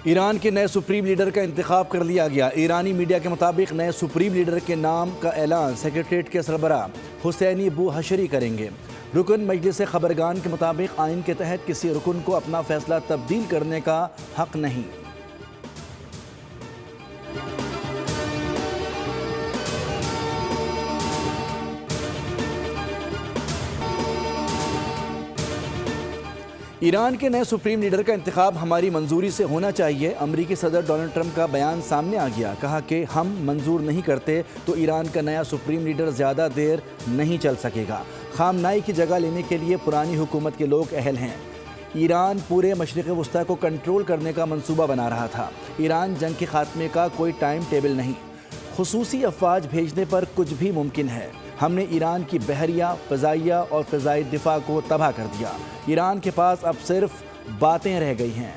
ایران کے نئے supreme leader کا انتخاب کر لیا گیا۔ ایرانی میڈیا کے مطابق نئے سپریم لیڈر کے نام کا اعلان سیکریٹریٹ کے سربراہ حسینی بوحشری کریں گے۔ رکن مجلس خبرگان کے مطابق آئین کے تحت کسی رکن کو اپنا فیصلہ تبدیل کرنے کا حق نہیں۔ ایران کے نئے سپریم لیڈر کا انتخاب ہماری منظوری سے ہونا چاہیے۔ امریکی صدر ڈونلڈ ٹرمپ کا بیان سامنے آ گیا۔ کہا کہ ہم منظور نہیں کرتے تو ایران کا نیا سپریم لیڈر زیادہ دیر نہیں چل سکے گا۔ خامنائی کی جگہ لینے کے لیے پرانی حکومت کے لوگ اہل ہیں۔ ایران پورے مشرق وسطی کو کنٹرول کرنے کا منصوبہ بنا رہا تھا۔ ایران جنگ کے خاتمے کا کوئی ٹائم ٹیبل نہیں۔ خصوصی افواج بھیجنے پر کچھ بھی ممکن ہے۔ ہم نے ایران کی بحریہ، فضائیہ اور فضائی دفاع کو تباہ کر دیا۔ ایران کے پاس اب صرف باتیں رہ گئی ہیں۔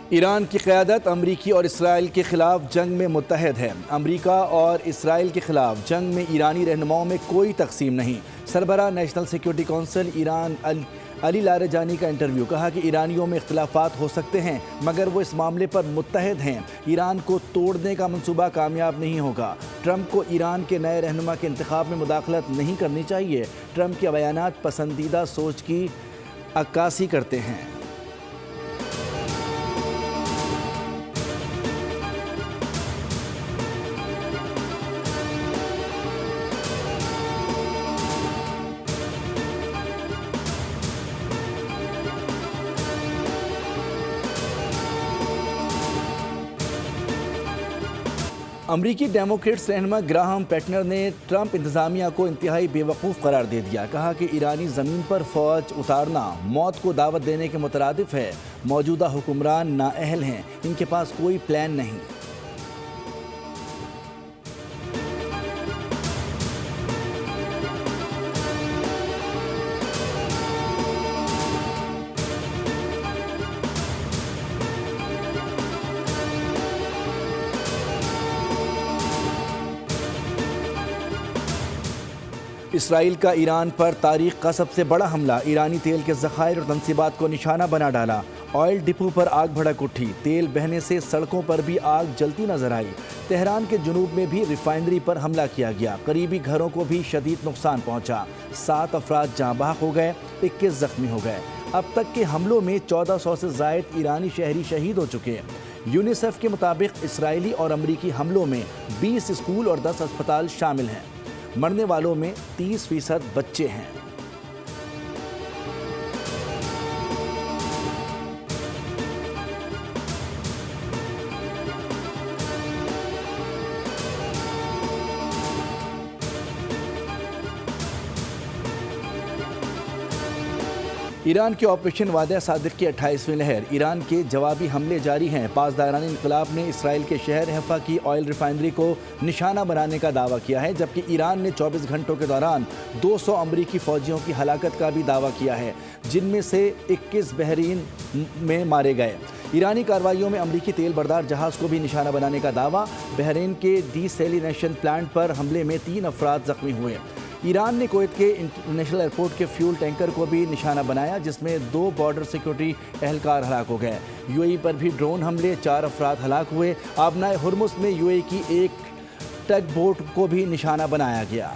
ایران کی قیادت امریکی اور اسرائیل کے خلاف جنگ میں متحد ہے۔ امریکہ اور اسرائیل کے خلاف جنگ میں ایرانی رہنماؤں میں کوئی تقسیم نہیں۔ سربراہ نیشنل سیکیورٹی کونسل ایران علی لاریجانی کا انٹرویو۔ کہا کہ ایرانیوں میں اختلافات ہو سکتے ہیں مگر وہ اس معاملے پر متحد ہیں۔ ایران کو توڑنے کا منصوبہ کامیاب نہیں ہوگا۔ ٹرمپ کو ایران کے نئے رہنما کے انتخاب میں مداخلت نہیں کرنی چاہیے۔ ٹرمپ کے بیانات پسندیدہ سوچ کی عکاسی کرتے ہیں۔ امریکی ڈیموکریٹس رہنما گراہم پیٹنر نے ٹرمپ انتظامیہ کو انتہائی بے وقوف قرار دے دیا۔ کہا کہ ایرانی زمین پر فوج اتارنا موت کو دعوت دینے کے مترادف ہے۔ موجودہ حکمران نااہل ہیں، ان کے پاس کوئی پلان نہیں۔ اسرائیل کا ایران پر تاریخ کا سب سے بڑا حملہ۔ ایرانی تیل کے ذخائر اور تنصیبات کو نشانہ بنا ڈالا۔ آئل ڈپو پر آگ بھڑک اٹھی۔ تیل بہنے سے سڑکوں پر بھی آگ جلتی نظر آئی۔ تہران کے جنوب میں بھی ریفائنری پر حملہ کیا گیا۔ قریبی گھروں کو بھی شدید نقصان پہنچا۔ 7 افراد جاں بحق ہو گئے، 21 زخمی ہو گئے۔ اب تک کے حملوں میں 1400 سے زائد ایرانی شہری شہید ہو چکے ہیں۔ یونیسیف کے مطابق اسرائیلی اور امریکی حملوں میں 20 اسکول اور 10 اسپتال شامل ہیں۔ مرنے والوں میں 30% بچے ہیں۔ ایران کے آپریشن وعدہ صادق کی 28ویں لہر۔ ایران کے جوابی حملے جاری ہیں۔ پاسداران انقلاب نے اسرائیل کے شہر حیفا کی آئل ریفائنری کو نشانہ بنانے کا دعویٰ کیا ہے، جبکہ ایران نے 24 گھنٹوں کے دوران 200 امریکی فوجیوں کی ہلاکت کا بھی دعویٰ کیا ہے، جن میں سے 21 بحرین میں مارے گئے۔ ایرانی کارروائیوں میں امریکی تیل بردار جہاز کو بھی نشانہ بنانے کا دعویٰ۔ بحرین کے ڈی سیلینیشن پلانٹ پر حملے میں 3 افراد زخمی ہوئے۔ ایران نے کویت کے انٹرنیشنل ایئرپورٹ کے فیول ٹینکر کو بھی نشانہ بنایا، جس میں 2 بارڈر سیکیورٹی اہلکار ہلاک ہو گئے۔ یو اے ای پر بھی ڈرون حملے، 4 افراد ہلاک ہوئے۔ آبنائے ہرمز میں یو اے ای کی ایک ٹگ بوٹ کو بھی نشانہ بنایا گیا۔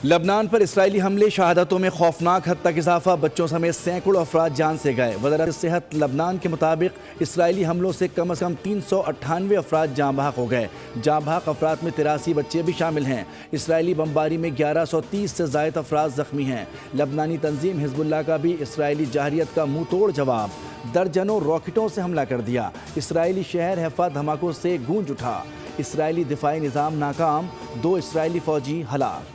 لبنان پر اسرائیلی حملے، شہادتوں میں خوفناک حد تک اضافہ، بچوں سمیت سینکڑوں افراد جان سے گئے۔ وزارت صحت لبنان کے مطابق اسرائیلی حملوں سے کم از کم 398 افراد جاں بحق ہو گئے۔ جاں بحق افراد میں 83 بچے بھی شامل ہیں۔ اسرائیلی بمباری میں 1130 سے زائد افراد زخمی ہیں۔ لبنانی تنظیم حزب اللہ کا بھی اسرائیلی جارحیت کا منہ توڑ جواب، درجنوں راکٹوں سے حملہ کر دیا۔ اسرائیلی شہر حیفا دھماکوں سے گونج اٹھا۔ اسرائیلی دفاعی نظام ناکام، 2 اسرائیلی فوجی ہلاک۔